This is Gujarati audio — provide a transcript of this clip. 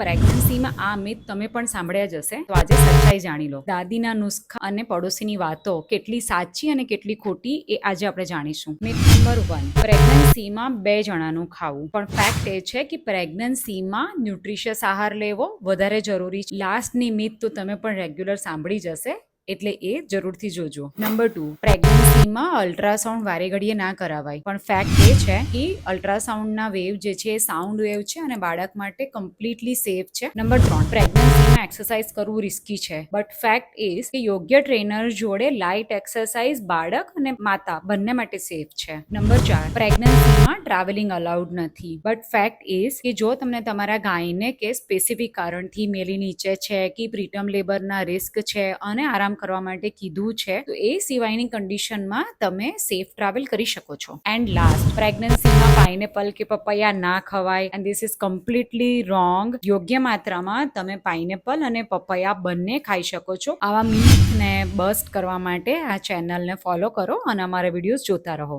પ્રેગ્નન્સીમાં આ મિથ તમે પણ સાંભળ્યા જ હશે, તો આજે સચ્ચાઈ જાણી લો. દાદીના નુસ્ખા અને પડોશીની વાતો કેટલી સાચી અને કેટલી ખોટી એ આજે આપણે જાણીશું. મિથ નંબર 1, પ્રેગ્નન્સીમાં 2 જણાનું ખાવું. પણ ફેક્ટ એ છે કે પ્રેગ્નન્સીમાં ન્યુટ્રિશિયસ આહાર લેવો વધારે જરૂરી છે. લાસ્ટની મિથ તો તમે પણ રેગ્યુલર સાંભળી જ હશે, એટલે એ જરૂરથી જોજો. નંબર 2, પ્રેગ્નન્સીમાં અલ્ટ્રાસાઉન્ડ વારે ઘડીએ ના કરાવાય. પણ ફેક્ટ એ છે કે અલ્ટ્રાસાઉન્ડના વેવ જે છે એ સાઉન્ડ વેવ છે અને બાળક માટે કમ્પ્લીટલી સેફ છે. નંબર 3, પ્રેગ્નન્સીમાં એક્સરસાઇઝ કરવું રિસ્કી છે. બટ ફેક્ટ ઇઝ કે યોગ્ય ટ્રેનર જોડે લાઇટ એક્સરસાઇઝ બાળક અને માતા બંને માટે સેફ છે. નંબર 4, પ્રેગ્નન્સીમાં ટ્રાવેલિંગ અલાઉડ નથી. બટ ફેક્ટ ઇઝ કે જો તમને તમારા ગાયને કે સ્પેસિફિક કારણથી મેલી નીચે છે કે પ્રીટર્મ લેબરના રિસ્ક છે અને આરામ કરવા માટે કીધું છે, તો એ સિવાયની કન્ડિશનમાં તમે સેફ ટ્રાવેલ કરી શકો છો. એન્ડ લાસ્ટ, પ્રેગ્નન્સીમાં પાઇનેપલ કે પપૈયા ના ખવાય and this is completely wrong. યોગ્ય માત્રામાં તમે પાઇનેપલ અને પપૈયા બંને ખાઈ શકો છો. આવા મીથને બસ્ટ કરવા માટે આ ચેનલને ફોલો કરો અને અમારા વિડીયોઝ જોતા રહો.